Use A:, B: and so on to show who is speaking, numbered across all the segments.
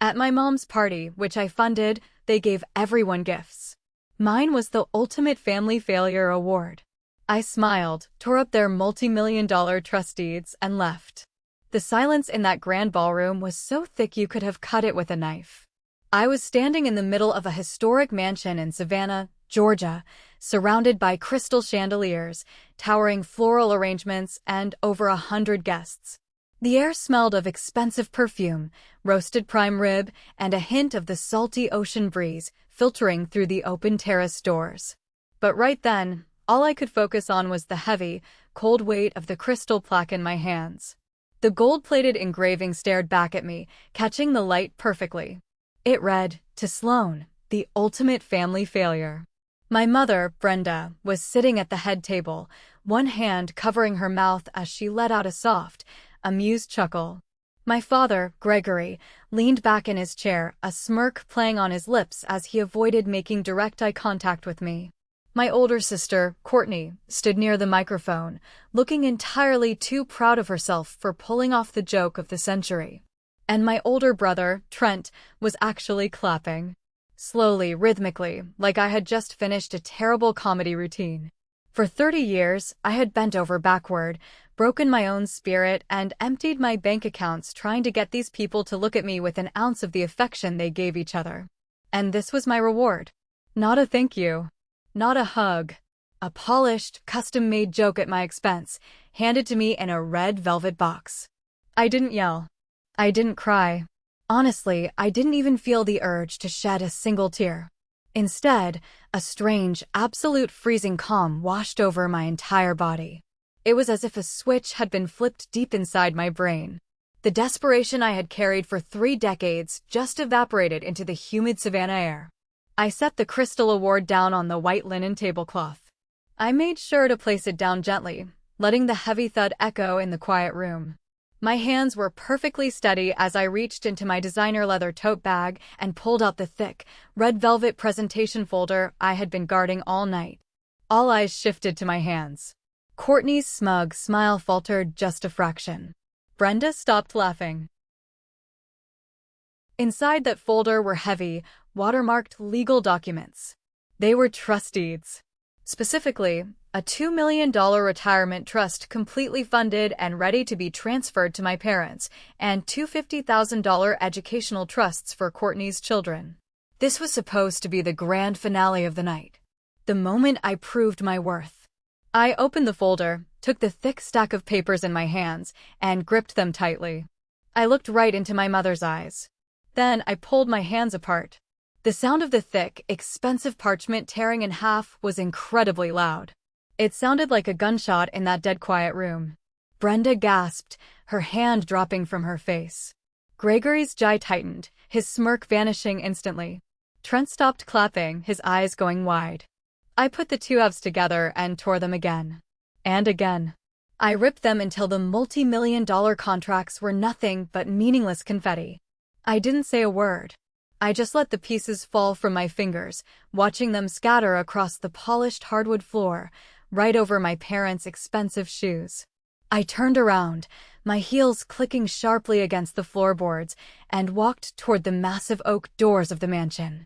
A: At my mom's party, which I funded, they gave everyone gifts. Mine was the Ultimate Family Failure Award. I smiled, tore up their multi-million-dollar trust deeds, and left. The silence in that grand ballroom was so thick you could have cut it with a knife. I was standing in the middle of a historic mansion in Savannah, Georgia, surrounded by crystal chandeliers, towering floral arrangements, and over 100 guests. The air smelled of expensive perfume, roasted prime rib, and a hint of the salty ocean breeze filtering through the open terrace doors. But right then, all I could focus on was the heavy, cold weight of the crystal plaque in my hands. The gold-plated engraving stared back at me, catching the light perfectly. It read, "To Sloan, the ultimate family failure." My mother, Brenda, was sitting at the head table, one hand covering her mouth as she let out a soft, amused chuckle. My father, Gregory, leaned back in his chair, a smirk playing on his lips as he avoided making direct eye contact with me. My older sister, Courtney, stood near the microphone, looking entirely too proud of herself for pulling off the joke of the century. And my older brother, Trent, was actually clapping. Slowly, rhythmically, like I had just finished a terrible comedy routine. For 30 years, I had bent over backward, broken my own spirit, and emptied my bank accounts trying to get these people to look at me with an ounce of the affection they gave each other. And this was my reward. Not a thank you. Not a hug. A polished, custom-made joke at my expense, handed to me in a red velvet box. I didn't yell. I didn't cry. Honestly, I didn't even feel the urge to shed a single tear. Instead, a strange, absolute freezing calm washed over my entire body. It was as if a switch had been flipped deep inside my brain. The desperation I had carried for 3 decades just evaporated into the humid Savannah air. I set the Crystal Award down on the white linen tablecloth. I made sure to place it down gently, letting the heavy thud echo in the quiet room. My hands were perfectly steady as I reached into my designer leather tote bag and pulled out the thick, red velvet presentation folder I had been guarding all night. All eyes shifted to my hands. Courtney's smug smile faltered just a fraction. Brenda stopped laughing. Inside that folder were heavy, watermarked legal documents. They were trust deeds. Specifically, a $2 million retirement trust completely funded and ready to be transferred to my parents, and 2 $50,000 educational trusts for Courtney's children. This was supposed to be the grand finale of the night. The moment I proved my worth. I opened the folder, took the thick stack of papers in my hands, and gripped them tightly. I looked right into my mother's eyes. Then I pulled my hands apart. The sound of the thick, expensive parchment tearing in half was incredibly loud. It sounded like a gunshot in that dead quiet room. Brenda gasped, her hand dropping from her face. Gregory's jaw tightened, his smirk vanishing instantly. Trent stopped clapping, his eyes going wide. I put the two halves together and tore them again. And again. I ripped them until the multi-million-dollar contracts were nothing but meaningless confetti. I didn't say a word. I just let the pieces fall from my fingers, watching them scatter across the polished hardwood floor, right over my parents' expensive shoes. I turned around, my heels clicking sharply against the floorboards, and walked toward the massive oak doors of the mansion.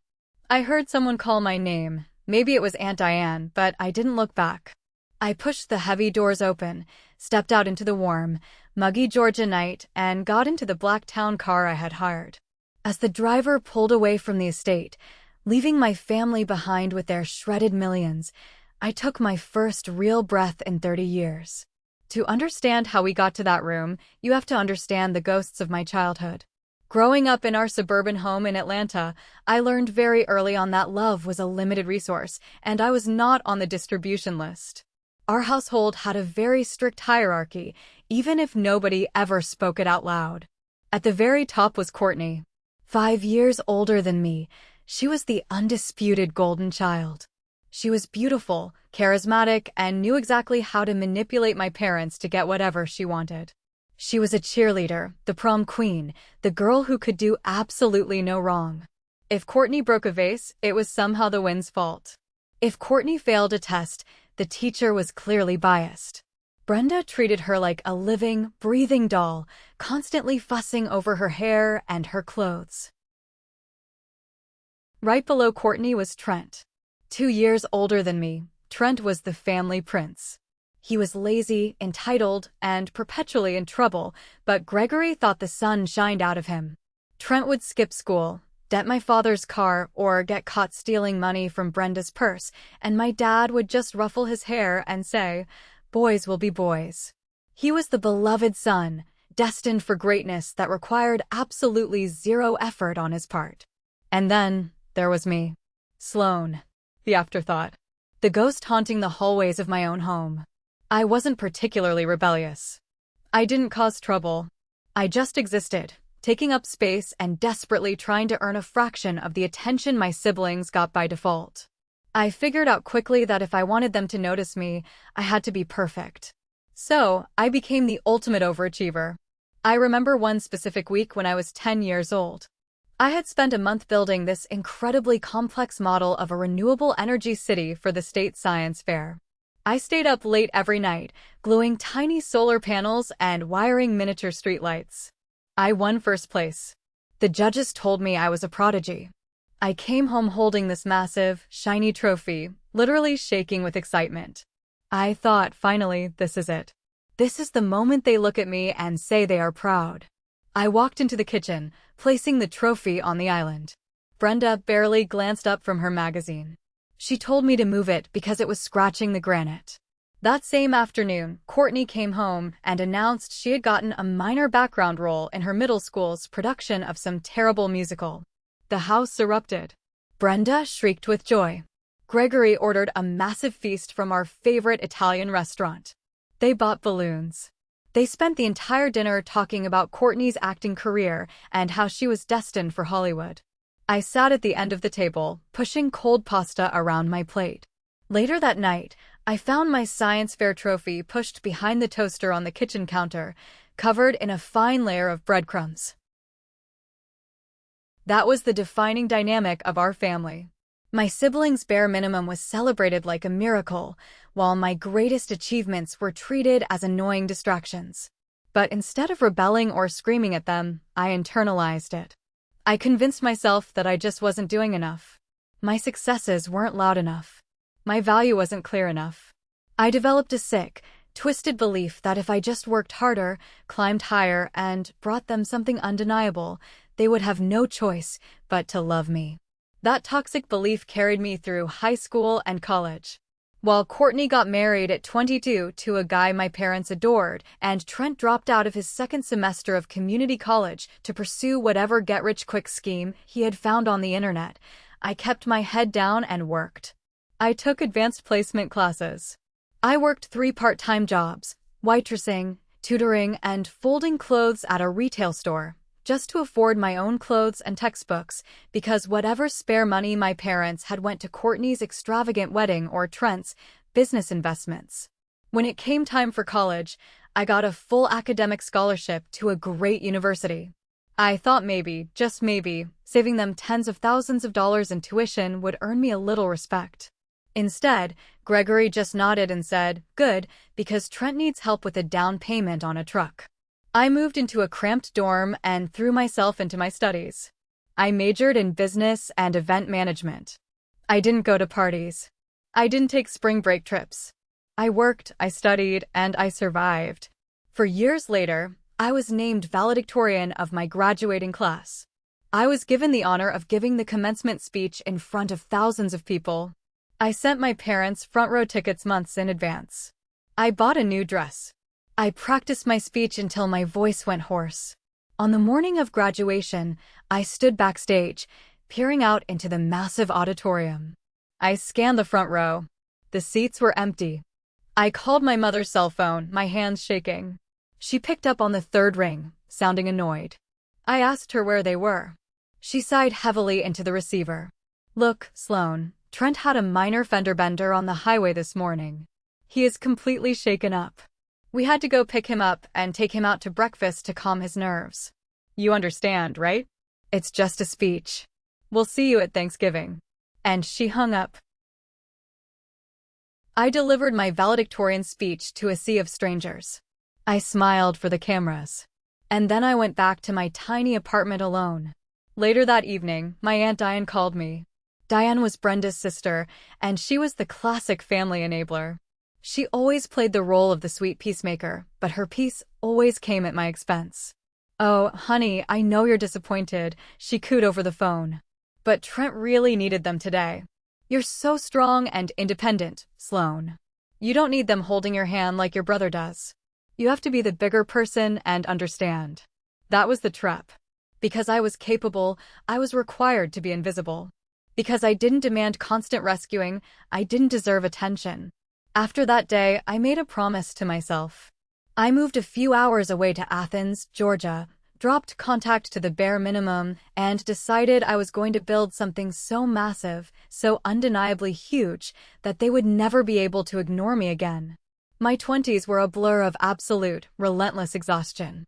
A: I heard someone call my name. Maybe it was Aunt Diane, but I didn't look back. I pushed the heavy doors open, stepped out into the warm, muggy Georgia night, and got into the black town car I had hired. As the driver pulled away from the estate, leaving my family behind with their shredded millions, I took my first real breath in 30 years. To understand how we got to that room, you have to understand the ghosts of my childhood. Growing up in our suburban home in Atlanta, I learned very early on that love was a limited resource, and I was not on the distribution list. Our household had a very strict hierarchy, even if nobody ever spoke it out loud. At the very top was Courtney. 5 years older than me, she was the undisputed golden child. She was beautiful, charismatic, and knew exactly how to manipulate my parents to get whatever she wanted. She was a cheerleader, the prom queen, the girl who could do absolutely no wrong. If Courtney broke a vase, it was somehow the wind's fault. If Courtney failed a test, the teacher was clearly biased. Brenda treated her like a living, breathing doll, constantly fussing over her hair and her clothes. Right below Courtney was Trent. 2 years older than me, Trent was the family prince. He was lazy, entitled, and perpetually in trouble, but Gregory thought the sun shined out of him. Trent would skip school, dent my father's car, or get caught stealing money from Brenda's purse, and my dad would just ruffle his hair and say, "Boys will be boys." He was the beloved son, destined for greatness that required absolutely zero effort on his part. And then, there was me. Sloane. The afterthought. The ghost haunting the hallways of my own home. I wasn't particularly rebellious. I didn't cause trouble. I just existed, taking up space and desperately trying to earn a fraction of the attention my siblings got by default. I figured out quickly that if I wanted them to notice me, I had to be perfect. So, I became the ultimate overachiever. I remember one specific week when I was 10 years old. I had spent a month building this incredibly complex model of a renewable energy city for the state science fair. I stayed up late every night, gluing tiny solar panels and wiring miniature streetlights. I won first place. The judges told me I was a prodigy. I came home holding this massive, shiny trophy, literally shaking with excitement. I thought, finally, this is it. This is the moment they look at me and say they are proud. I walked into the kitchen, placing the trophy on the island. Brenda barely glanced up from her magazine. She told me to move it because it was scratching the granite. That same afternoon, Courtney came home and announced she had gotten a minor background role in her middle school's production of some terrible musical. The house erupted. Brenda shrieked with joy. Gregory ordered a massive feast from our favorite Italian restaurant. They bought balloons. They spent the entire dinner talking about Courtney's acting career and how she was destined for Hollywood. I sat at the end of the table, pushing cold pasta around my plate. Later that night, I found my science fair trophy pushed behind the toaster on the kitchen counter, covered in a fine layer of breadcrumbs. That was the defining dynamic of our family. My siblings' bare minimum was celebrated like a miracle, while my greatest achievements were treated as annoying distractions. But instead of rebelling or screaming at them, I internalized it. I convinced myself that I just wasn't doing enough. My successes weren't loud enough. My value wasn't clear enough. I developed a sick, twisted belief that if I just worked harder, climbed higher, and brought them something undeniable, they would have no choice but to love me. That toxic belief carried me through high school and college. While Courtney got married at 22 to a guy my parents adored, and Trent dropped out of his second semester of community college to pursue whatever get-rich-quick scheme he had found on the internet, I kept my head down and worked. I took advanced placement classes. I worked 3 part-time jobs, waitressing, tutoring, and folding clothes at a retail store, just to afford my own clothes and textbooks, because whatever spare money my parents had went to Courtney's extravagant wedding or Trent's business investments. When it came time for college, I got a full academic scholarship to a great university. I thought maybe, just maybe, saving them tens of thousands of dollars in tuition would earn me a little respect. Instead, Gregory just nodded and said, "Good, because Trent needs help with a down payment on a truck." I moved into a cramped dorm and threw myself into my studies. I majored in business and event management. I didn't go to parties. I didn't take spring break trips. I worked, I studied, and I survived. For years later, I was named valedictorian of my graduating class. I was given the honor of giving the commencement speech in front of thousands of people. I sent my parents front row tickets months in advance. I bought a new dress. I practiced my speech until my voice went hoarse. On the morning of graduation, I stood backstage, peering out into the massive auditorium. I scanned the front row. The seats were empty. I called my mother's cell phone, my hands shaking. She picked up on the 3rd ring, sounding annoyed. I asked her where they were. She sighed heavily into the receiver. "Look, Sloane, Trent had a minor fender bender on the highway this morning. He is completely shaken up. We had to go pick him up and take him out to breakfast to calm his nerves. You understand, right? It's just a speech. We'll see you at Thanksgiving." And she hung up. I delivered my valedictorian speech to a sea of strangers. I smiled for the cameras. And then I went back to my tiny apartment alone. Later that evening, my Aunt Diane called me. Diane was Brenda's sister, and she was the classic family enabler. She always played the role of the sweet peacemaker, but her peace always came at my expense. "Oh, honey, I know you're disappointed," she cooed over the phone. "But Trent really needed them today. You're so strong and independent, Sloane. You don't need them holding your hand like your brother does. You have to be the bigger person and understand." That was the trap. Because I was capable, I was required to be invisible. Because I didn't demand constant rescuing, I didn't deserve attention. After that day, I made a promise to myself. I moved a few hours away to Athens, Georgia, dropped contact to the bare minimum, and decided I was going to build something so massive, so undeniably huge, that they would never be able to ignore me again. My 20s were a blur of absolute, relentless exhaustion.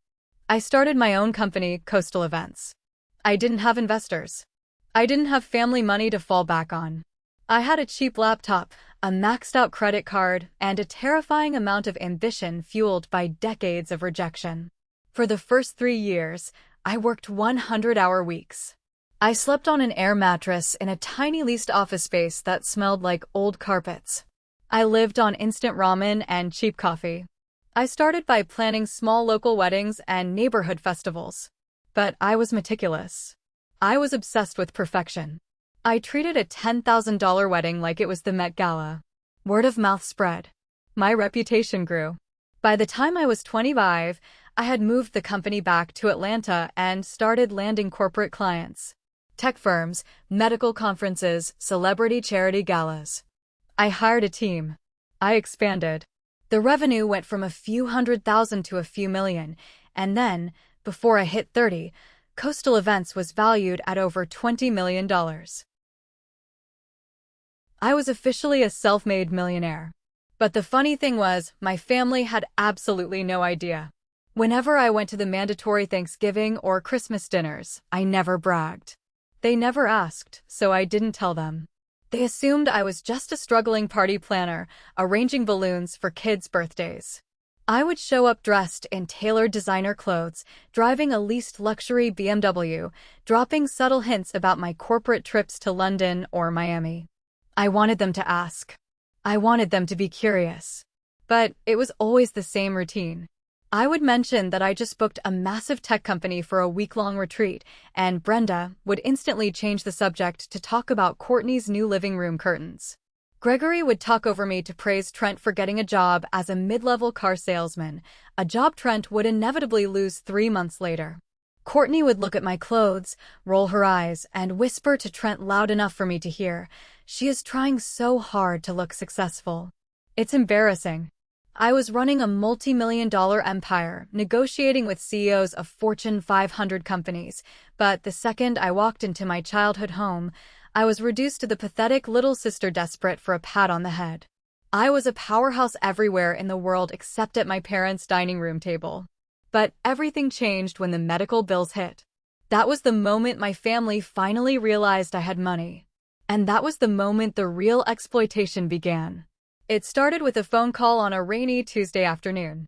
A: I started my own company, Coastal Events. I didn't have investors. I didn't have family money to fall back on. I had a cheap laptop, a maxed-out credit card, and a terrifying amount of ambition fueled by decades of rejection. For the first 3 years, I worked 100-hour weeks. I slept on an air mattress in a tiny leased office space that smelled like old carpets. I lived on instant ramen and cheap coffee. I started by planning small local weddings and neighborhood festivals. But I was meticulous. I was obsessed with perfection. I treated a $10,000 wedding like it was the Met Gala. Word of mouth spread. My reputation grew. By the time I was 25, I had moved the company back to Atlanta and started landing corporate clients. Tech firms, medical conferences, celebrity charity galas. I hired a team. I expanded. The revenue went from a few $100,000 to a few million, and then, before I hit 30, Coastal Events was valued at over $20 million. I was officially a self-made millionaire. But the funny thing was, my family had absolutely no idea. Whenever I went to the mandatory Thanksgiving or Christmas dinners, I never bragged. They never asked, so I didn't tell them. They assumed I was just a struggling party planner, arranging balloons for kids' birthdays. I would show up dressed in tailored designer clothes, driving a leased luxury BMW, dropping subtle hints about my corporate trips to London or Miami. I wanted them to ask. I wanted them to be curious. But it was always the same routine. I would mention that I just booked a massive tech company for a week-long retreat, and Brenda would instantly change the subject to talk about Courtney's new living room curtains. Gregory would talk over me to praise Trent for getting a job as a mid-level car salesman, a job Trent would inevitably lose 3 months later. Courtney would look at my clothes, roll her eyes, and whisper to Trent loud enough for me to hear, "She is trying so hard to look successful." It's embarrassing. I was running a multi-million-dollar empire, negotiating with CEOs of Fortune 500 companies, but the second I walked into my childhood home, I was reduced to the pathetic little sister desperate for a pat on the head. I was a powerhouse everywhere in the world except at my parents' dining room table. But everything changed when the medical bills hit. That was the moment my family finally realized I had money. And that was the moment the real exploitation began. It started with a phone call on a rainy Tuesday afternoon.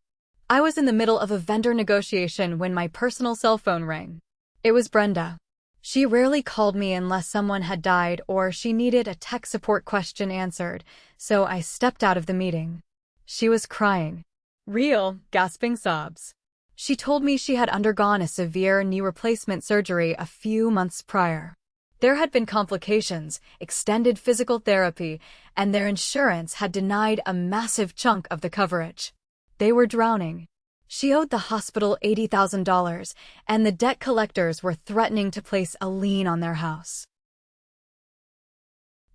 A: I was in the middle of a vendor negotiation when my personal cell phone rang. It was Brenda. She rarely called me unless someone had died or she needed a tech support question answered, so I stepped out of the meeting. She was crying. Real, gasping sobs. She told me she had undergone a severe knee replacement surgery a few months prior. There had been complications, extended physical therapy, and their insurance had denied a massive chunk of the coverage. They were drowning. She owed the hospital $80,000, and the debt collectors were threatening to place a lien on their house.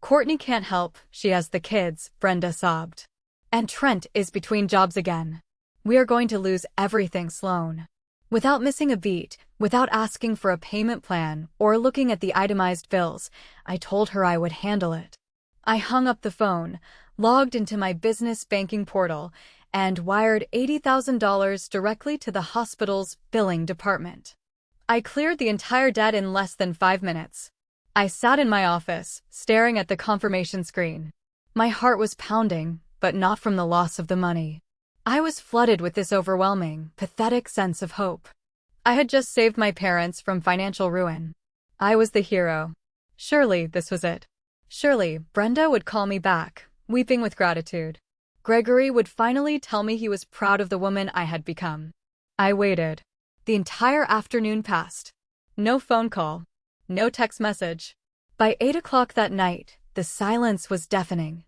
A: Courtney can't help, she has the kids, Brenda sobbed. And Trent is between jobs again. We are going to lose everything, Sloane. Without missing a beat, without asking for a payment plan or looking at the itemized bills, I told her I would handle it. I hung up the phone, logged into my business banking portal, and wired $80,000 directly to the hospital's billing department. I cleared the entire debt in less than 5 minutes. I sat in my office, staring at the confirmation screen. My heart was pounding, but not from the loss of the money. I was flooded with this overwhelming, pathetic sense of hope. I had just saved my parents from financial ruin. I was the hero. Surely this was it. Surely, Brenda would call me back, weeping with gratitude. Gregory would finally tell me he was proud of the woman I had become. I waited. The entire afternoon passed. No phone call. No text message. By 8 o'clock that night, the silence was deafening.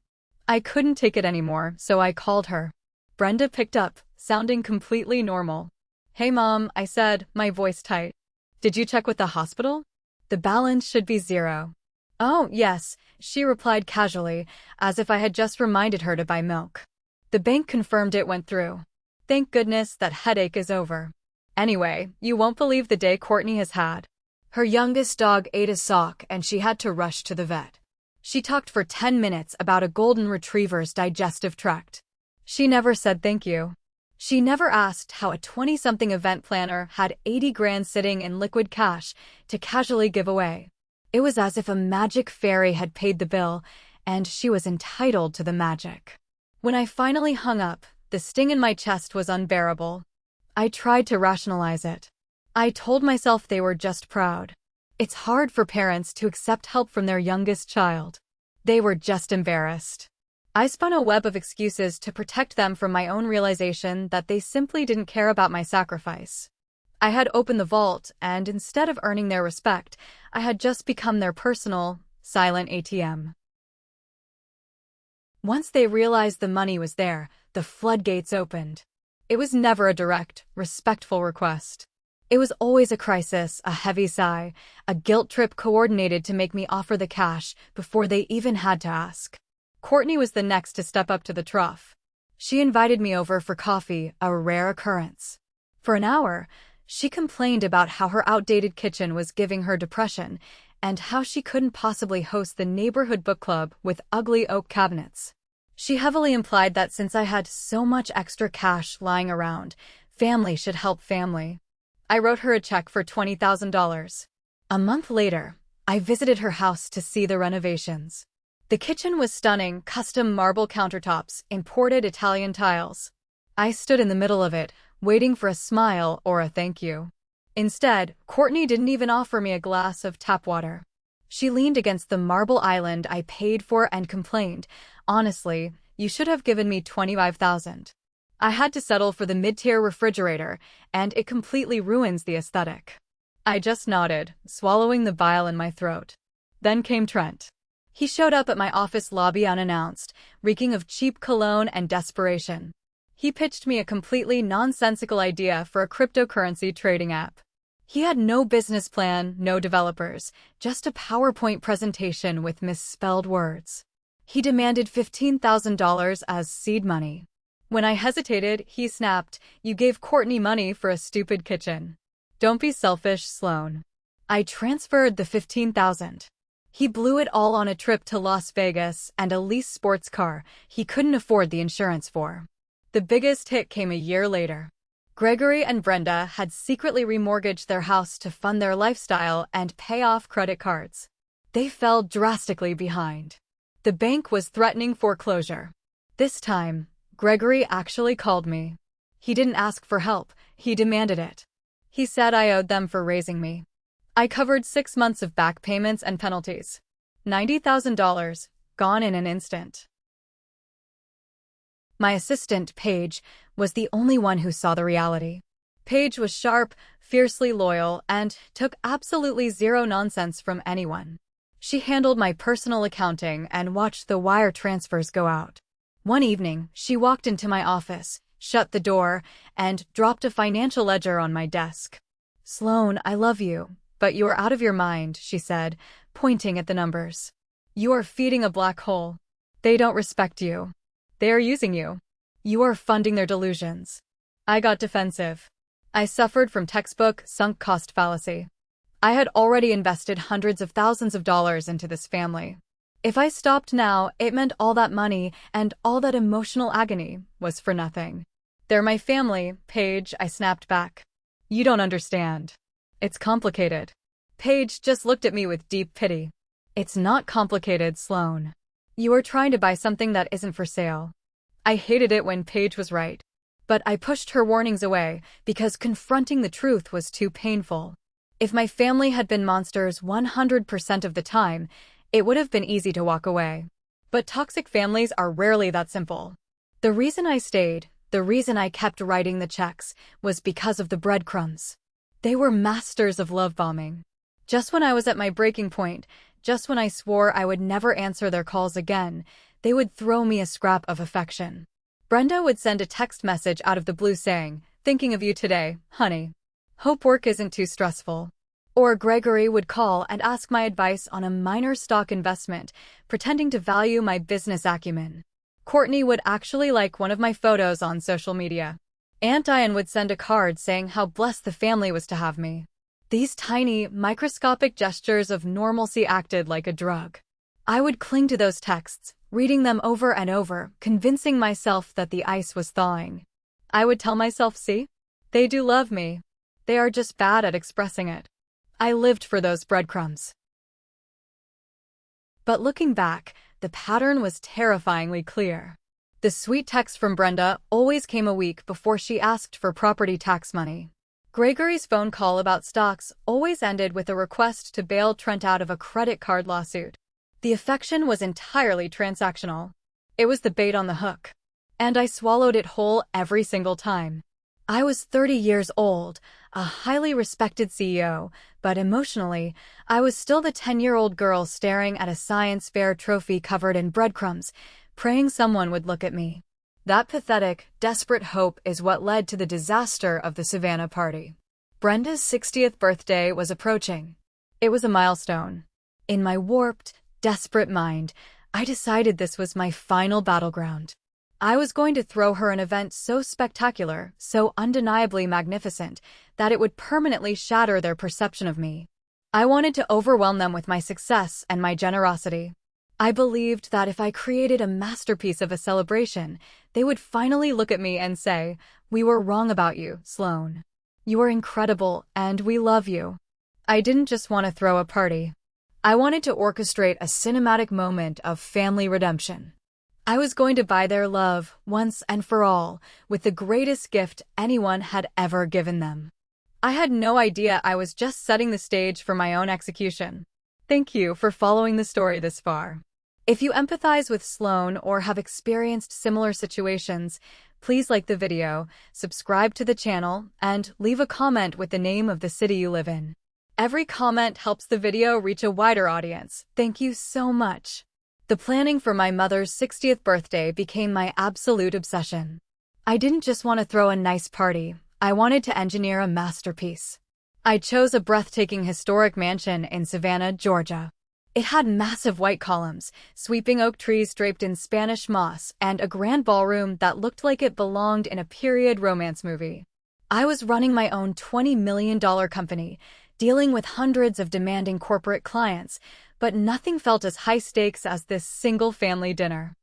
A: I couldn't take it anymore, so I called her. Brenda picked up, sounding completely normal. "Hey Mom," I said, my voice tight. "Did you check with the hospital? The balance should be 0. "Oh, yes," she replied casually, as if I had just reminded her to buy milk. "The bank confirmed it went through. Thank goodness that headache is over. Anyway, you won't believe the day Courtney has had. Her youngest dog ate a sock and she had to rush to the vet. She talked for 10 minutes about a golden retriever's digestive tract. She never said thank you. She never asked how a 20-something event planner had 80 grand sitting in liquid cash to casually give away. It was as if a magic fairy had paid the bill, and she was entitled to the magic. When I finally hung up, the sting in my chest was unbearable. I tried to rationalize it. I told myself they were just proud. It's hard for parents to accept help from their youngest child. They were just embarrassed. I spun a web of excuses to protect them from my own realization that they simply didn't care about my sacrifice. I had opened the vault, and instead of earning their respect, I had just become their personal, silent ATM. Once they realized the money was there, the floodgates opened. It was never a direct, respectful request. It was always a crisis, a heavy sigh, a guilt trip coordinated to make me offer the cash before they even had to ask. Courtney was the next to step up to the trough. She invited me over for coffee, a rare occurrence. For an hour, she complained about how her outdated kitchen was giving her depression and how she couldn't possibly host the neighborhood book club with ugly oak cabinets. She heavily implied that since I had so much extra cash lying around, family should help family. I wrote her a check for $20,000. A month later, I visited her house to see the renovations. The kitchen was stunning, custom marble countertops, imported Italian tiles. I stood in the middle of it, waiting for a smile or a thank you. Instead, Courtney didn't even offer me a glass of tap water. She leaned against the marble island I paid for and complained, "Honestly, you should have given me $25,000. I had to settle for the mid-tier refrigerator, and it completely ruins the aesthetic." I just nodded, swallowing the bile in my throat. Then came Trent. He showed up at my office lobby unannounced, reeking of cheap cologne and desperation. He pitched me a completely nonsensical idea for a cryptocurrency trading app. He had no business plan, no developers, just a PowerPoint presentation with misspelled words. He demanded $15,000 as seed money. When I hesitated, he snapped, "You gave Courtney money for a stupid kitchen. Don't be selfish, Sloan." I transferred the $15,000. He blew it all on a trip to Las Vegas and a leased sports car he couldn't afford the insurance for. The biggest hit came a year later. Gregory and Brenda had secretly remortgaged their house to fund their lifestyle and pay off credit cards. They fell drastically behind. The bank was threatening foreclosure. This time, Gregory actually called me. He didn't ask for help, he demanded it. He said I owed them for raising me. I covered 6 months of back payments and penalties. $90,000, gone in an instant. My assistant, Paige, was the only one who saw the reality. Paige was sharp, fiercely loyal, and took absolutely zero nonsense from anyone. She handled my personal accounting and watched the wire transfers go out. One evening, she walked into my office, shut the door, and dropped a financial ledger on my desk. "Sloan, I love you, but you're out of your mind," she said, pointing at the numbers. "You are feeding a black hole. They don't respect you. They are using you. You are funding their delusions." I got defensive. I suffered from textbook sunk cost fallacy. I had already invested hundreds of thousands of dollars into this family. If I stopped now, it meant all that money and all that emotional agony was for nothing. "They're my family, Paige," I snapped back. "You don't understand. It's complicated." Paige just looked at me with deep pity. "It's not complicated, Sloan. You are trying to buy something that isn't for sale." I hated it when Paige was right. But I pushed her warnings away because confronting the truth was too painful. If my family had been monsters 100% of the time, It would have been easy to walk away. But toxic families are rarely that simple. The reason I stayed, the reason I kept writing the checks, was because of the breadcrumbs. They were masters of love bombing. Just when I was at my breaking point, just when I swore I would never answer their calls again, they would throw me a scrap of affection. Brenda would send a text message out of the blue saying, "Thinking of you today, honey. Hope work isn't too stressful." Or Gregory would call and ask my advice on a minor stock investment, pretending to value my business acumen. Courtney would actually like one of my photos on social media. Aunt Diane would send a card saying how blessed the family was to have me. These tiny, microscopic gestures of normalcy acted like a drug. I would cling to those texts, reading them over and over, convincing myself that the ice was thawing. I would tell myself, see? They do love me. They are just bad at expressing it. I lived for those breadcrumbs. But looking back, the pattern was terrifyingly clear. The sweet text from Brenda always came a week before she asked for property tax money. Gregory's phone call about stocks always ended with a request to bail Trent out of a credit card lawsuit. The affection was entirely transactional. It was the bait on the hook. And I swallowed it whole every single time. I was 30 years old, a highly respected CEO, but emotionally, I was still the 10-year-old girl staring at a science fair trophy covered in breadcrumbs, praying someone would look at me. That pathetic, desperate hope is what led to the disaster of the Savannah party. Brenda's 60th birthday was approaching. It was a milestone. In my warped, desperate mind, I decided this was my final battleground. I was going to throw her an event so spectacular, so undeniably magnificent, that it would permanently shatter their perception of me. I wanted to overwhelm them with my success and my generosity. I believed that if I created a masterpiece of a celebration, they would finally look at me and say, "We were wrong about you, Sloane. You are incredible, and we love you." I didn't just want to throw a party. I wanted to orchestrate a cinematic moment of family redemption. I was going to buy their love, once and for all, with the greatest gift anyone had ever given them. I had no idea I was just setting the stage for my own execution. Thank you for following the story this far. If you empathize with Sloane or have experienced similar situations, please like the video, subscribe to the channel, and leave a comment with the name of the city you live in. Every comment helps the video reach a wider audience. Thank you so much. The planning for my mother's 60th birthday became my absolute obsession. I didn't just want to throw a nice party, I wanted to engineer a masterpiece. I chose a breathtaking historic mansion in Savannah, Georgia. It had massive white columns, sweeping oak trees draped in Spanish moss, and a grand ballroom that looked like it belonged in a period romance movie. I was running my own $20 million company, dealing with hundreds of demanding corporate clients, but nothing felt as high stakes as this single-family dinner.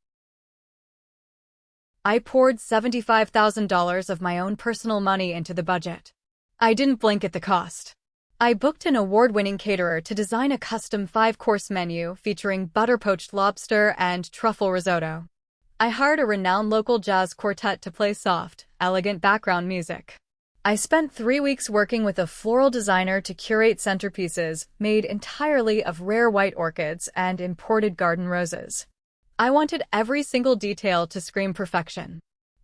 A: I poured $75,000 of my own personal money into the budget. I didn't blink at the cost. I booked an award-winning caterer to design a custom 5-course menu featuring butter-poached lobster and truffle risotto. I hired a renowned local jazz quartet to play soft, elegant background music. I spent 3 weeks working with a floral designer to curate centerpieces made entirely of rare white orchids and imported garden roses. I wanted every single detail to scream perfection.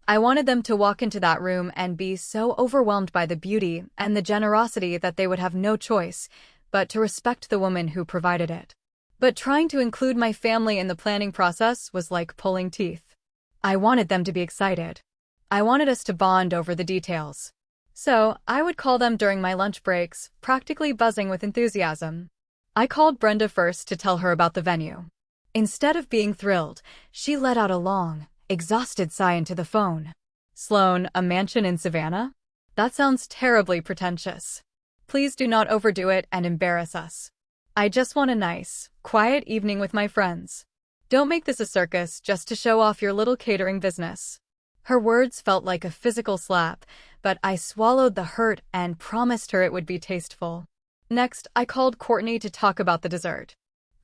A: I wanted them to walk into that room and be so overwhelmed by the beauty and the generosity that they would have no choice but to respect the woman who provided it. But trying to include my family in the planning process was like pulling teeth. I wanted them to be excited. I wanted us to bond over the details. So, I would call them during my lunch breaks, practically buzzing with enthusiasm. I called Brenda first to tell her about the venue. Instead of being thrilled, she let out a long, exhausted sigh into the phone. "Sloane, a mansion in Savannah? That sounds terribly pretentious. Please do not overdo it and embarrass us. I just want a nice, quiet evening with my friends. Don't make this a circus just to show off your little catering business." Her words felt like a physical slap, but I swallowed the hurt and promised her it would be tasteful. Next, I called Courtney to talk about the dessert.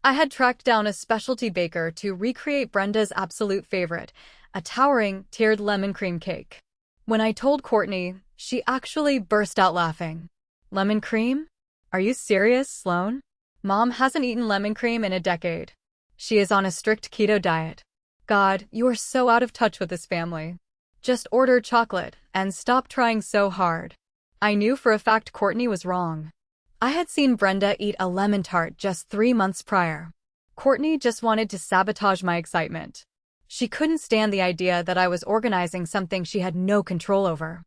A: I had tracked down a specialty baker to recreate Brenda's absolute favorite, a towering, tiered lemon cream cake. When I told Courtney, she actually burst out laughing. "Lemon cream? Are you serious, Sloane? Mom hasn't eaten lemon cream in a decade. She is on a strict keto diet. God, you are so out of touch with this family. Just order chocolate and stop trying so hard. I knew for a fact Courtney was wrong. I had seen Brenda eat a lemon tart just 3 months prior. Courtney just wanted to sabotage my excitement. She couldn't stand the idea that I was organizing something she had no control over.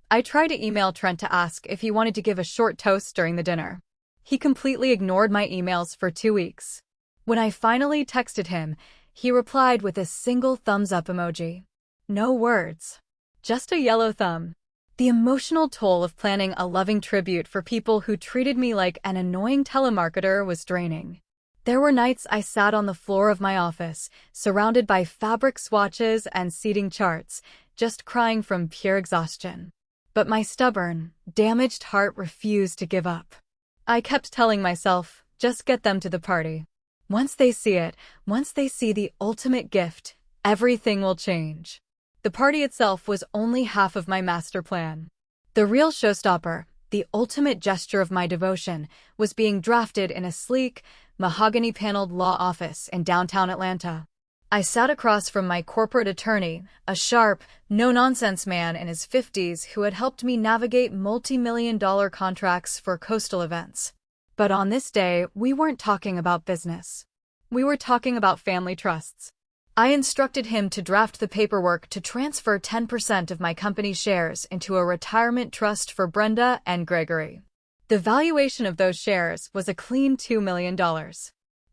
A: I tried to email Trent to ask if he wanted to give a short toast during the dinner. He completely ignored my emails for 2 weeks. When I finally texted him, he replied with a single thumbs-up emoji. No words. Just a yellow thumb. The emotional toll of planning a loving tribute for people who treated me like an annoying telemarketer was draining. There were nights I sat on the floor of my office, surrounded by fabric swatches and seating charts, just crying from pure exhaustion. But my stubborn, damaged heart refused to give up. I kept telling myself, just get them to the party. Once they see it, once they see the ultimate gift, everything will change. The party itself was only half of my master plan. The real showstopper, the ultimate gesture of my devotion, was being drafted in a sleek, mahogany-paneled law office in downtown Atlanta. I sat across from my corporate attorney, a sharp, no-nonsense man in his 50s who had helped me navigate multi-million-dollar contracts for coastal events. But on this day, we weren't talking about business. We were talking about family trusts. I instructed him to draft the paperwork to transfer 10% of my company's shares into a retirement trust for Brenda and Gregory. The valuation of those shares was a clean $2 million.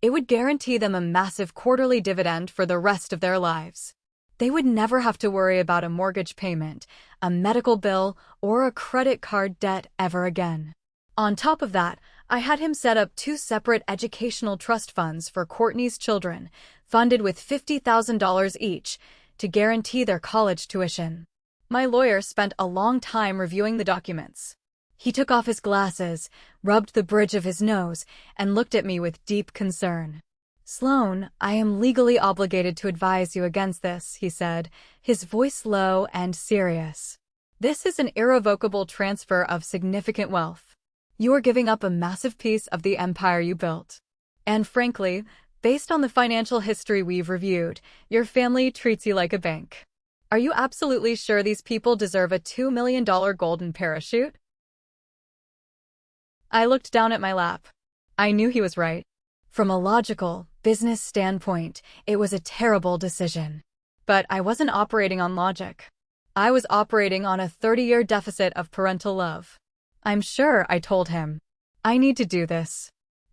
A: It would guarantee them a massive quarterly dividend for the rest of their lives. They would never have to worry about a mortgage payment, a medical bill, or a credit card debt ever again. On top of that, I had him set up 2 separate educational trust funds for Courtney's children, funded with $50,000 each, to guarantee their college tuition. My lawyer spent a long time reviewing the documents. He took off his glasses, rubbed the bridge of his nose, and looked at me with deep concern. Sloan, I am legally obligated to advise you against this, he said, his voice low and serious. This is an irrevocable transfer of significant wealth. You are giving up a massive piece of the empire you built. And frankly, based on the financial history we've reviewed, your family treats you like a bank. Are you absolutely sure these people deserve a $2 million golden parachute? I looked down at my lap. I knew he was right. From a logical, business standpoint, it was a terrible decision. But I wasn't operating on logic. I was operating on a 30-year deficit of parental love. I'm sure, I told him. I need to do this.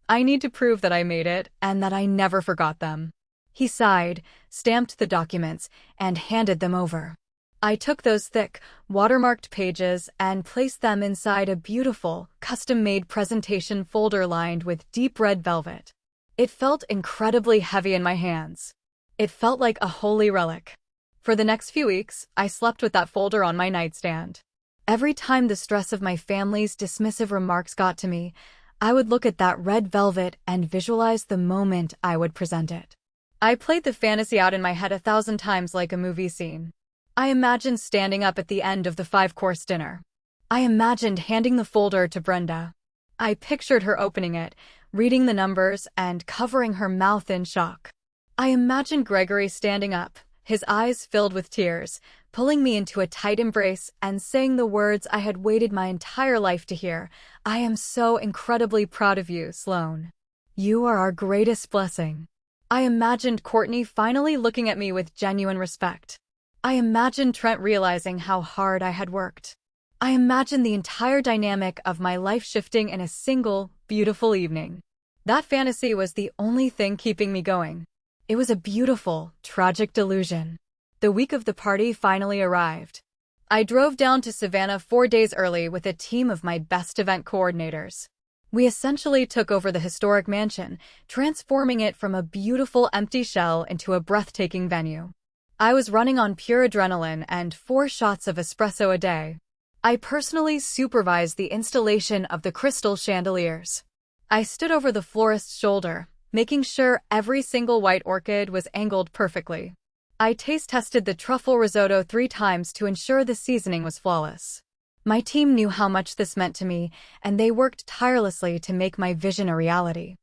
A: I need to prove that I made it and that I never forgot them. He sighed, stamped the documents, and handed them over. I took those thick, watermarked pages and placed them inside a beautiful, custom-made presentation folder lined with deep red velvet. It felt incredibly heavy in my hands. It felt like a holy relic. For the next few weeks, I slept with that folder on my nightstand. Every time the stress of my family's dismissive remarks got to me, I would look at that red velvet and visualize the moment I would present it. I played the fantasy out in my head 1,000 times like a movie scene. I imagined standing up at the end of the 5-course dinner. I imagined handing the folder to Brenda. I pictured her opening it, reading the numbers, and covering her mouth in shock. I imagined Gregory standing up, his eyes filled with tears, pulling me into a tight embrace and saying the words I had waited my entire life to hear. I am so incredibly proud of you, Sloan. You are our greatest blessing. I imagined Courtney finally looking at me with genuine respect. I imagined Trent realizing how hard I had worked. I imagined the entire dynamic of my life shifting in a single, beautiful evening. That fantasy was the only thing keeping me going. It was a beautiful, tragic delusion. The week of the party finally arrived. I drove down to Savannah 4 days early with a team of my best event coordinators. We essentially took over the historic mansion, transforming it from a beautiful empty shell into a breathtaking venue. I was running on pure adrenaline and 4 shots of espresso a day. I personally supervised the installation of the crystal chandeliers. I stood over the florist's shoulder, making sure every single white orchid was angled perfectly. I taste tested the truffle risotto 3 times to ensure the seasoning was flawless. My team knew how much this meant to me, and they worked tirelessly to make my vision a reality.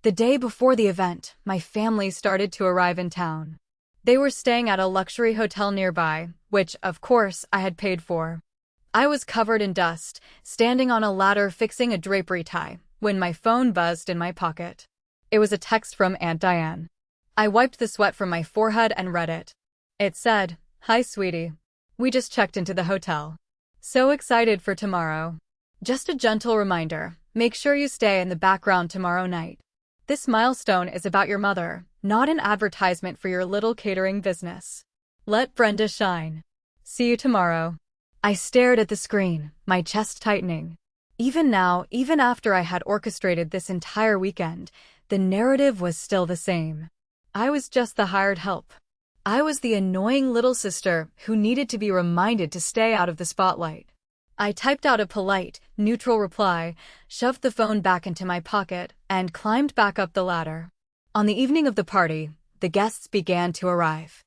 A: The day before the event, my family started to arrive in town. They were staying at a luxury hotel nearby, which, of course, I had paid for. I was covered in dust, standing on a ladder fixing a drapery tie, when my phone buzzed in my pocket. It was a text from Aunt Diane. I wiped the sweat from my forehead and read it. It said, "Hi, sweetie. We just checked into the hotel. So excited for tomorrow. Just a gentle reminder, make sure you stay in the background tomorrow night. This milestone is about your mother, not an advertisement for your little catering business. Let Brenda shine. See you tomorrow." I stared at the screen, my chest tightening. Even now, even after I had orchestrated this entire weekend, the narrative was still the same. I was just the hired help. I was the annoying little sister who needed to be reminded to stay out of the spotlight. I typed out a polite, neutral reply, shoved the phone back into my pocket, and climbed back up the ladder. On the evening of the party, the guests began to arrive.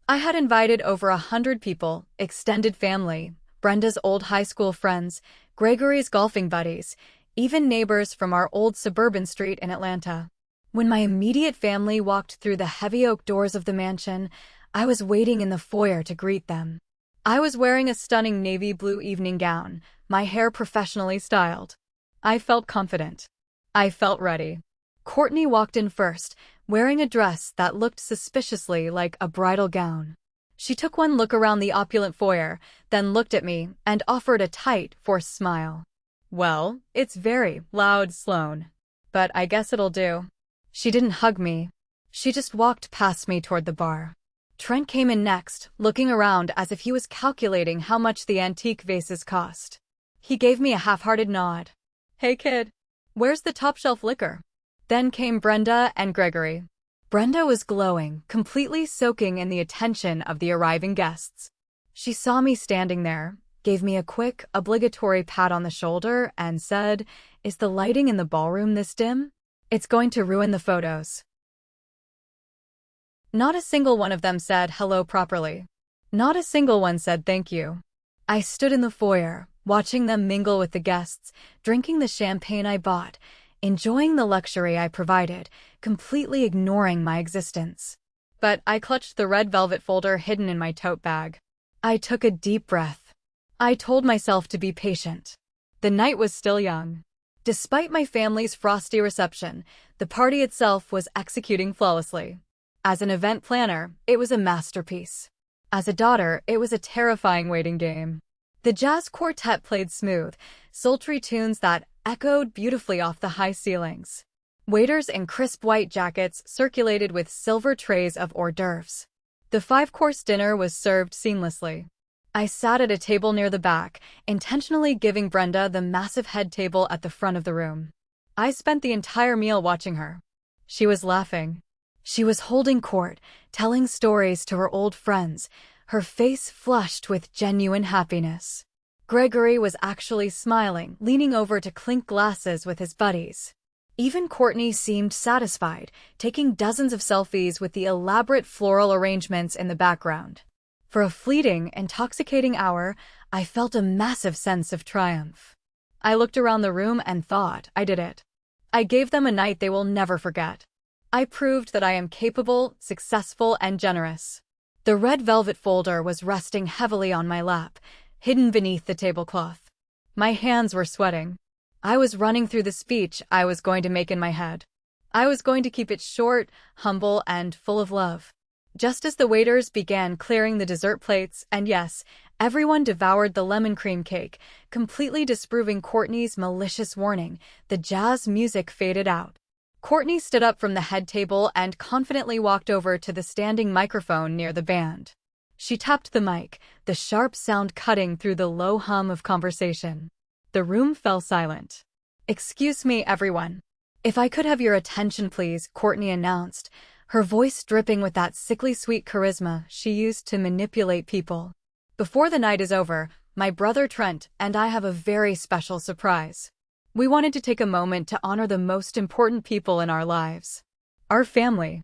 A: I had invited over 100 people, extended family, Brenda's old high school friends, Gregory's golfing buddies, even neighbors from our old suburban street in Atlanta. When my immediate family walked through the heavy oak doors of the mansion, I was waiting in the foyer to greet them. I was wearing a stunning navy blue evening gown, my hair professionally styled. I felt confident. I felt ready. Courtney walked in first, wearing a dress that looked suspiciously like a bridal gown. She took one look around the opulent foyer, then looked at me and offered a tight, forced smile. "Well, it's very loud, Sloane. But I guess it'll do." She didn't hug me. She just walked past me toward the bar. Trent came in next, looking around as if he was calculating how much the antique vases cost. He gave me a half-hearted nod. "Hey kid, where's the top-shelf liquor?" Then came Brenda and Gregory. Brenda was glowing, completely soaking in the attention of the arriving guests. She saw me standing there, gave me a quick, obligatory pat on the shoulder, and said, "Is the lighting in the ballroom this dim? It's going to ruin the photos." Not a single one of them said hello properly. Not a single one said thank you. I stood in the foyer, watching them mingle with the guests, drinking the champagne I bought, enjoying the luxury I provided, completely ignoring my existence. But I clutched the red velvet folder hidden in my tote bag. I took a deep breath. I told myself to be patient. The night was still young. Despite my family's frosty reception, the party itself was executing flawlessly. As an event planner, it was a masterpiece. As a daughter, it was a terrifying waiting game. The jazz quartet played smooth, sultry tunes that echoed beautifully off the high ceilings. Waiters in crisp white jackets circulated with silver trays of hors d'oeuvres. The five-course dinner was served seamlessly. I sat at a table near the back, intentionally giving Brenda the massive head table at the front of the room. I spent the entire meal watching her. She was laughing. She was holding court, telling stories to her old friends, her face flushed with genuine happiness. Gregory was actually smiling, leaning over to clink glasses with his buddies. Even Courtney seemed satisfied, taking dozens of selfies with the elaborate floral arrangements in the background. For a fleeting, intoxicating hour, I felt a massive sense of triumph. I looked around the room and thought, I did it. I gave them a night they will never forget. I proved that I am capable, successful, and generous. The red velvet folder was resting heavily on my lap, hidden beneath the tablecloth. My hands were sweating. I was running through the speech I was going to make in my head. I was going to keep it short, humble, and full of love. Just as the waiters began clearing the dessert plates, and yes, everyone devoured the lemon cream cake, completely disproving Courtney's malicious warning, the jazz music faded out. Courtney stood up from the head table and confidently walked over to the standing microphone near the band. She tapped the mic, the sharp sound cutting through the low hum of conversation. The room fell silent. "Excuse me, everyone. If I could have your attention, please," Courtney announced, her voice dripping with that sickly sweet charisma she used to manipulate people. "Before the night is over, my brother Trent and I have a very special surprise. We wanted to take a moment to honor the most important people in our lives. Our family."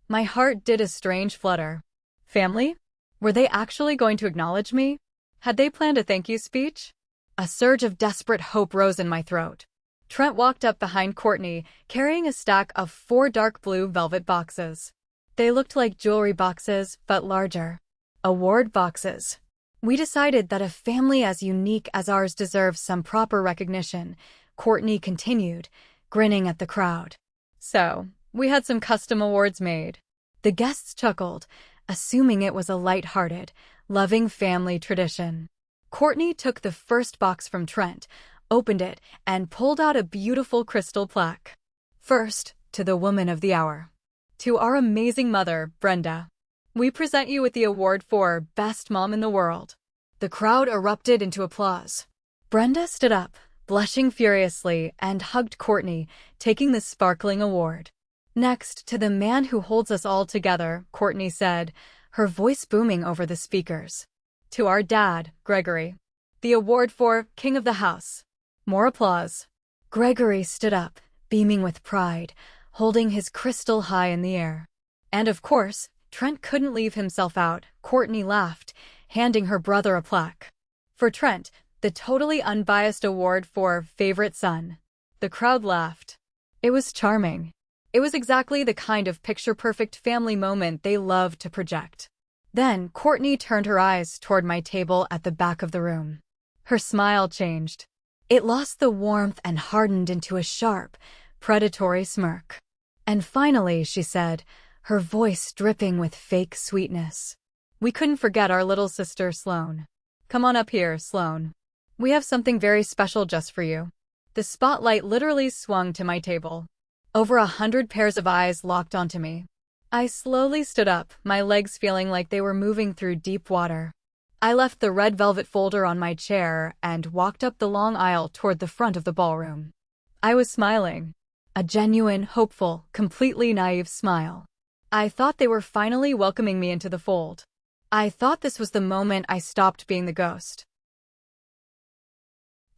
A: My heart did a strange flutter. Family? Were they actually going to acknowledge me? Had they planned a thank you speech? A surge of desperate hope rose in my throat. Trent walked up behind Courtney, carrying a stack of 4 dark blue velvet boxes. They looked like jewelry boxes, but larger. Award boxes. We decided that a family as unique as ours deserves some proper recognition, Courtney continued, grinning at the crowd. So, we had some custom awards made. The guests chuckled, assuming it was a light-hearted, loving family tradition. Courtney took the first box from Trent, opened it, and pulled out a beautiful crystal plaque. First, to the woman of the hour. To our amazing mother, Brenda. We present you with the award for Best Mom in the World. The crowd erupted into applause. Brenda stood up, blushing furiously, and hugged Courtney, taking the sparkling award. Next, to the man who holds us all together, Courtney said, her voice booming over the speakers. To our dad, Gregory. The award for King of the House. More applause. Gregory stood up, beaming with pride, holding his crystal high in the air. And of course, Trent couldn't leave himself out. Courtney laughed, handing her brother a plaque. For Trent, the totally unbiased award for Favorite Son. The crowd laughed. It was charming. It was exactly the kind of picture-perfect family moment they loved to project. Then, Courtney turned her eyes toward my table at the back of the room. Her smile changed. It lost the warmth and hardened into a sharp, predatory smirk. And finally, she said, her voice dripping with fake sweetness. We couldn't forget our little sister, Sloane. Come on up here, Sloane. We have something very special just for you. The spotlight literally swung to my table. Over 100 pairs of eyes locked onto me. I slowly stood up, my legs feeling like they were moving through deep water. I left the red velvet folder on my chair and walked up the long aisle toward the front of the ballroom. I was smiling. A genuine, hopeful, completely naive smile. I thought they were finally welcoming me into the fold. I thought this was the moment I stopped being the ghost.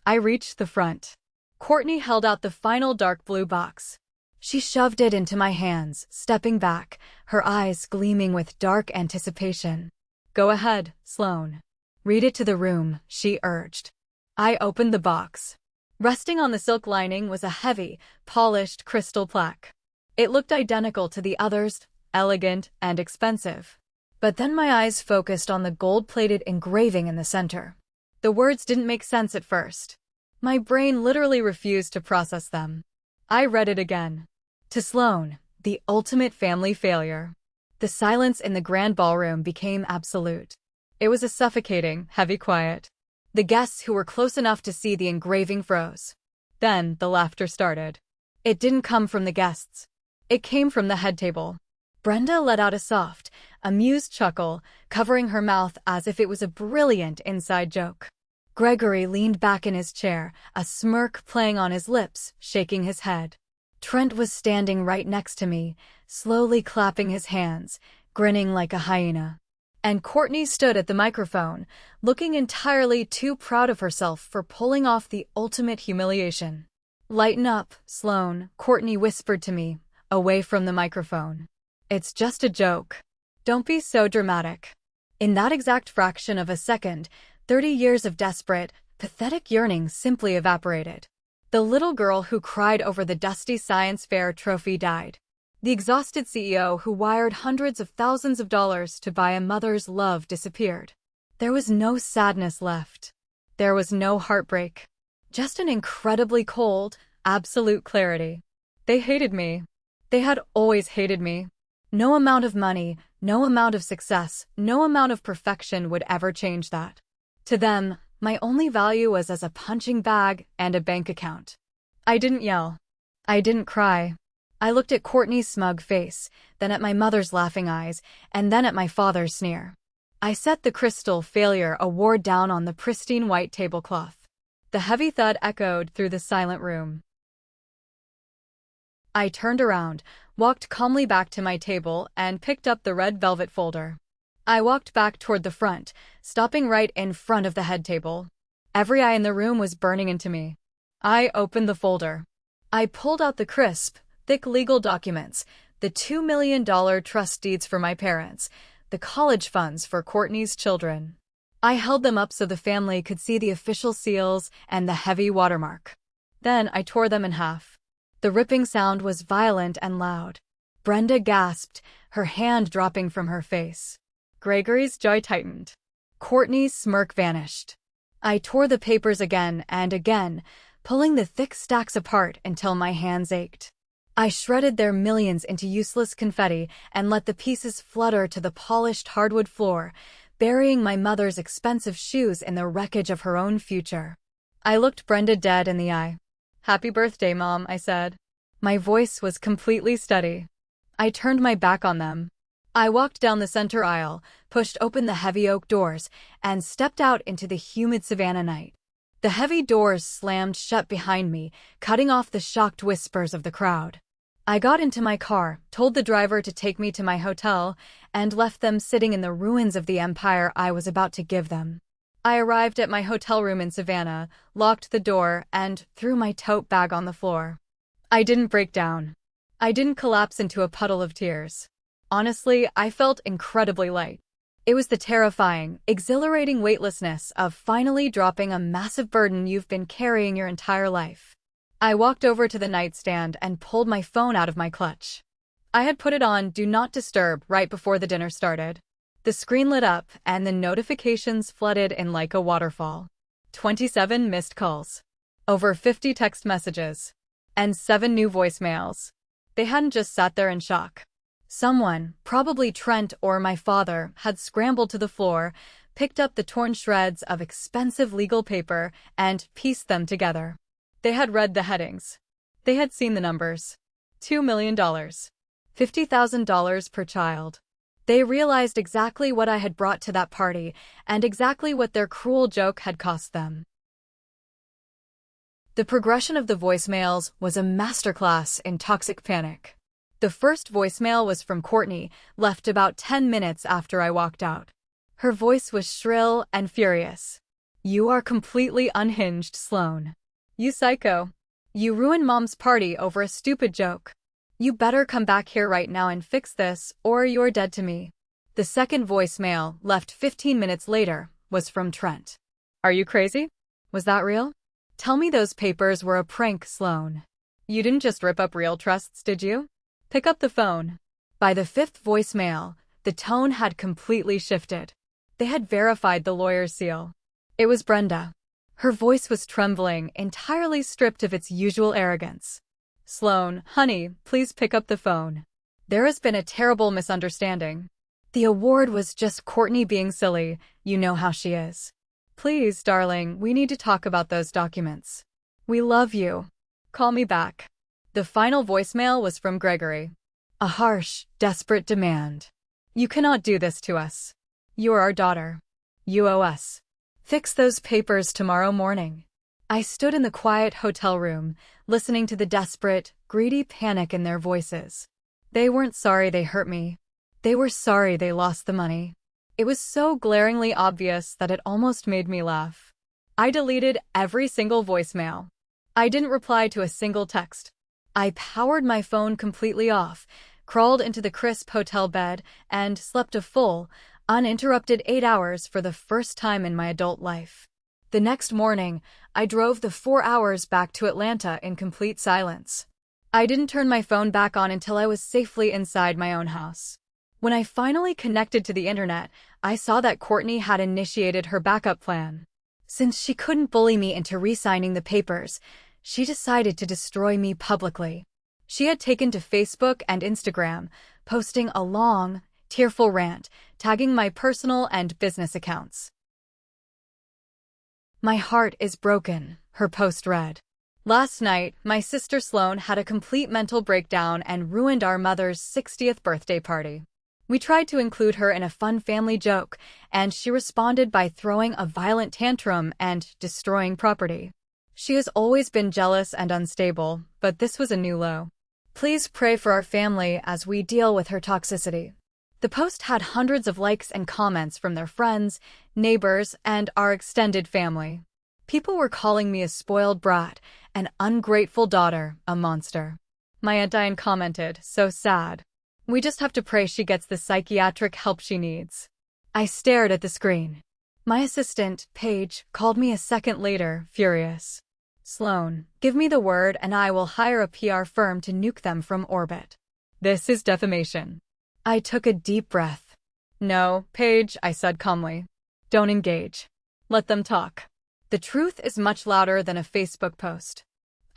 A: I reached the front. Courtney held out the final dark blue box. She shoved it into my hands, stepping back, her eyes gleaming with dark anticipation. Go ahead, Sloane. Read it to the room, she urged. I opened the box. Resting on the silk lining was a heavy, polished crystal plaque. It looked identical to the others, elegant and expensive. But then my eyes focused on the gold-plated engraving in the center. The words didn't make sense at first. My brain literally refused to process them. I read it again. To Sloane, the ultimate family failure. The silence in the grand ballroom became absolute. It was a suffocating, heavy quiet. The guests who were close enough to see the engraving froze. Then the laughter started. It didn't come from the guests. It came from the head table. Brenda let out a soft, amused chuckle, covering her mouth as if it was a brilliant inside joke. Gregory leaned back in his chair, a smirk playing on his lips, shaking his head. Trent was standing right next to me, slowly clapping his hands, grinning like a hyena. And Courtney stood at the microphone, looking entirely too proud of herself for pulling off the ultimate humiliation. Lighten up, Sloane, Courtney whispered to me, away from the microphone. It's just a joke. Don't be so dramatic. In that exact fraction of a second, 30 years of desperate, pathetic yearning simply evaporated. The little girl who cried over the dusty science fair trophy died. The exhausted CEO who wired hundreds of thousands of dollars to buy a mother's love disappeared. There was no sadness left. There was no heartbreak. Just an incredibly cold, absolute clarity. They hated me. They had always hated me. No amount of money, no amount of success, no amount of perfection would ever change that. To them, my only value was as a punching bag and a bank account. I didn't yell. I didn't cry. I looked at Courtney's smug face, then at my mother's laughing eyes, and then at my father's sneer. I set the Crystal Failure Award down on the pristine white tablecloth. The heavy thud echoed through the silent room. I turned around, walked calmly back to my table, and picked up the red velvet folder. I walked back toward the front, stopping right in front of the head table. Every eye in the room was burning into me. I opened the folder. I pulled out the crisp, thick legal documents, the $2 million trust deeds for my parents, the college funds for Courtney's children. I held them up so the family could see the official seals and the heavy watermark. Then I tore them in half. The ripping sound was violent and loud. Brenda gasped, her hand dropping from her face. Gregory's jaw tightened. Courtney's smirk vanished. I tore the papers again and again, pulling the thick stacks apart until my hands ached. I shredded their millions into useless confetti and let the pieces flutter to the polished hardwood floor, burying my mother's expensive shoes in the wreckage of her own future. I looked Brenda dead in the eye. "Happy birthday, Mom," I said. My voice was completely steady. I turned my back on them. I walked down the center aisle, pushed open the heavy oak doors, and stepped out into the humid Savannah night. The heavy doors slammed shut behind me, cutting off the shocked whispers of the crowd. I got into my car, told the driver to take me to my hotel, and left them sitting in the ruins of the empire I was about to give them. I arrived at my hotel room in Savannah, locked the door, and threw my tote bag on the floor. I didn't break down. I didn't collapse into a puddle of tears. Honestly, I felt incredibly light. It was the terrifying, exhilarating weightlessness of finally dropping a massive burden you've been carrying your entire life. I walked over to the nightstand and pulled my phone out of my clutch. I had put it on Do Not Disturb right before the dinner started. The screen lit up and the notifications flooded in like a waterfall. 27 missed calls. Over 50 text messages. And 7 new voicemails. They hadn't just sat there in shock. Someone, probably Trent or my father, had scrambled to the floor, picked up the torn shreds of expensive legal paper, and pieced them together. They had read the headings. They had seen the numbers. $2 million. $50,000 per child. They realized exactly what I had brought to that party, and exactly what their cruel joke had cost them. The progression of the voicemails was a masterclass in toxic panic. The first voicemail was from Courtney, left about 10 minutes after I walked out. Her voice was shrill and furious. "You are completely unhinged, Sloan. You psycho. You ruined Mom's party over a stupid joke. You better come back here right now and fix this, or you're dead to me." The second voicemail, left 15 minutes later, was from Trent. "Are you crazy? Was that real? Tell me those papers were a prank, Sloan. You didn't just rip up real trusts, did you? Pick up the phone." By the fifth voicemail, the tone had completely shifted. They had verified the lawyer's seal. It was Brenda. Her voice was trembling, entirely stripped of its usual arrogance. "Sloan, honey, please pick up the phone. There has been a terrible misunderstanding. The award was just Courtney being silly, you know how she is. Please, darling, we need to talk about those documents. We love you. Call me back." The final voicemail was from Gregory. A harsh, desperate demand. "You cannot do this to us. You're our daughter. You owe us. Fix those papers tomorrow morning." I stood in the quiet hotel room, listening to the desperate, greedy panic in their voices. They weren't sorry they hurt me. They were sorry they lost the money. It was so glaringly obvious that it almost made me laugh. I deleted every single voicemail. I didn't reply to a single text. I powered my phone completely off, crawled into the crisp hotel bed, and slept a full, uninterrupted 8 hours for the first time in my adult life. The next morning, I drove the 4 hours back to Atlanta in complete silence. I didn't turn my phone back on until I was safely inside my own house. When I finally connected to the internet, I saw that Courtney had initiated her backup plan. Since she couldn't bully me into re-signing the papers, she decided to destroy me publicly. She had taken to Facebook and Instagram, posting a long, tearful rant, tagging my personal and business accounts. "My heart is broken," her post read. "Last night, my sister Sloan had a complete mental breakdown and ruined our mother's 60th birthday party. We tried to include her in a fun family joke, and she responded by throwing a violent tantrum and destroying property. She has always been jealous and unstable, but this was a new low. Please pray for our family as we deal with her toxicity." The post had hundreds of likes and comments from their friends, neighbors, and our extended family. People were calling me a spoiled brat, an ungrateful daughter, a monster. My aunt Diane commented, "So sad. We just have to pray she gets the psychiatric help she needs. I stared at the screen. My assistant, Paige, called me a second later, furious. Sloan, give me the word and I will hire a PR firm to nuke them from orbit. This is defamation. I took a deep breath. No, Paige, I said calmly. Don't engage. Let them talk. The truth is much louder than a Facebook post.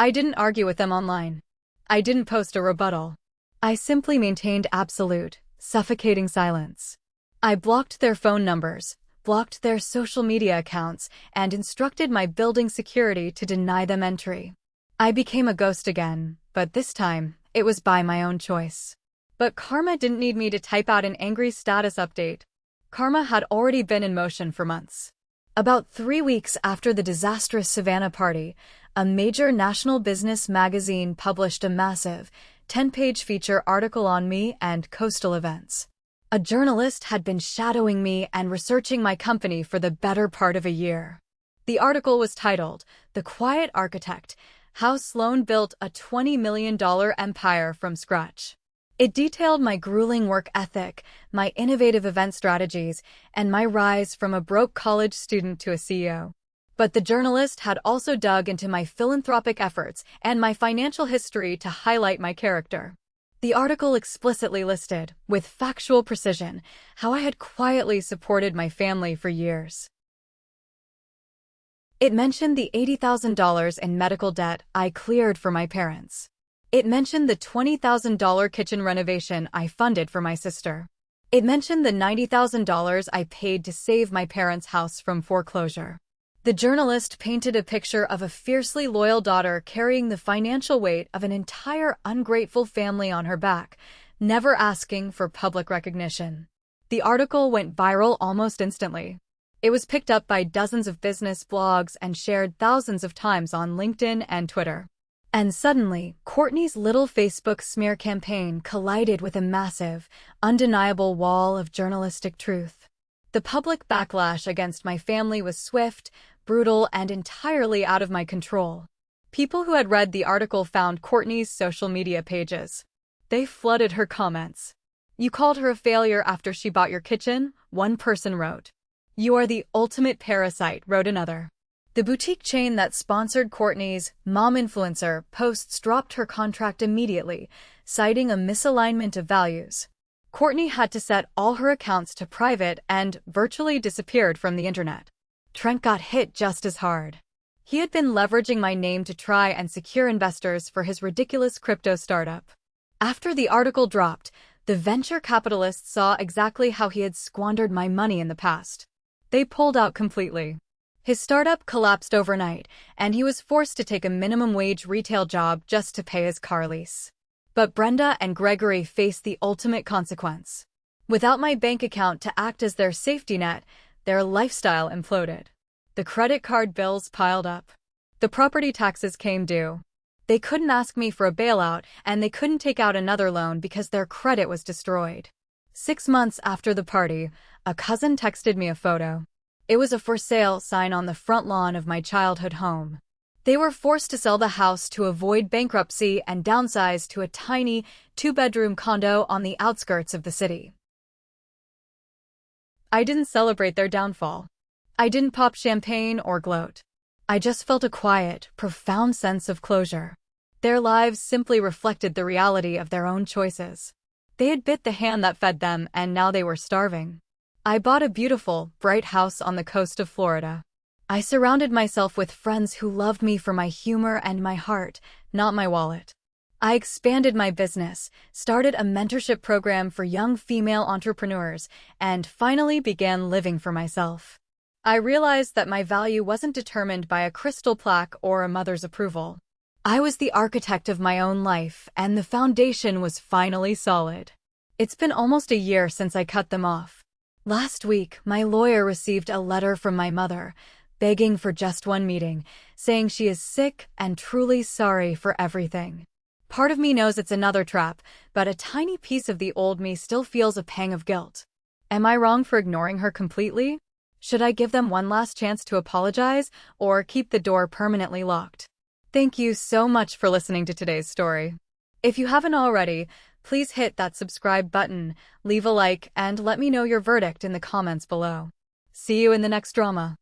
A: I didn't argue with them online. I didn't post a rebuttal. I simply maintained absolute, suffocating silence. I blocked their phone numbers, blocked their social media accounts, and instructed my building security to deny them entry. I became a ghost again, but this time, it was by my own choice. But karma didn't need me to type out an angry status update. Karma had already been in motion for months. About 3 weeks after the disastrous Savannah party, a major national business magazine published a massive, 10-page feature article on me and coastal events. A journalist had been shadowing me and researching my company for the better part of a year. The article was titled, "The Quiet Architect: How Sloan Built a $20 million Empire from Scratch." It detailed my grueling work ethic, my innovative event strategies, and my rise from a broke college student to a CEO. But the journalist had also dug into my philanthropic efforts and my financial history to highlight my character. The article explicitly listed, with factual precision, how I had quietly supported my family for years. It mentioned the $80,000 in medical debt I cleared for my parents. It mentioned the $20,000 kitchen renovation I funded for my sister. It mentioned the $90,000 I paid to save my parents' house from foreclosure. The journalist painted a picture of a fiercely loyal daughter carrying the financial weight of an entire ungrateful family on her back, never asking for public recognition. The article went viral almost instantly. It was picked up by dozens of business blogs and shared thousands of times on LinkedIn and Twitter. And suddenly, Courtney's little Facebook smear campaign collided with a massive, undeniable wall of journalistic truth. The public backlash against my family was swift, brutal, and entirely out of my control. People who had read the article found Courtney's social media pages. They flooded her comments. "You called her a failure after she bought your kitchen?" one person wrote. "You are the ultimate parasite," wrote another. The boutique chain that sponsored Courtney's mom influencer posts dropped her contract immediately, citing a misalignment of values. Courtney had to set all her accounts to private and virtually disappeared from the internet. Trent got hit just as hard. He had been leveraging my name to try and secure investors for his ridiculous crypto startup. After the article dropped, the venture capitalists saw exactly how he had squandered my money in the past. They pulled out completely. His startup collapsed overnight, and he was forced to take a minimum wage retail job just to pay his car lease. But Brenda and Gregory faced the ultimate consequence. Without my bank account to act as their safety net, their lifestyle imploded. The credit card bills piled up. The property taxes came due. They couldn't ask me for a bailout, and they couldn't take out another loan because their credit was destroyed. 6 months after the party, a cousin texted me a photo. It was a for sale sign on the front lawn of my childhood home. They were forced to sell the house to avoid bankruptcy and downsize to a tiny, 2-bedroom condo on the outskirts of the city. I didn't celebrate their downfall. I didn't pop champagne or gloat. I just felt a quiet, profound sense of closure. Their lives simply reflected the reality of their own choices. They had bit the hand that fed them, and now they were starving. I bought a beautiful, bright house on the coast of Florida. I surrounded myself with friends who loved me for my humor and my heart, not my wallet. I expanded my business, started a mentorship program for young female entrepreneurs, and finally began living for myself. I realized that my value wasn't determined by a crystal plaque or a mother's approval. I was the architect of my own life, and the foundation was finally solid. It's been almost a year since I cut them off. Last week, my lawyer received a letter from my mother, begging for just one meeting, saying she is sick and truly sorry for everything. Part of me knows it's another trap, but a tiny piece of the old me still feels a pang of guilt. Am I wrong for ignoring her completely? Should I give them one last chance to apologize, or keep the door permanently locked? Thank you so much for listening to today's story. If you haven't already, Please hit that subscribe button, leave a like, and let me know your verdict in the comments below. See you in the next drama.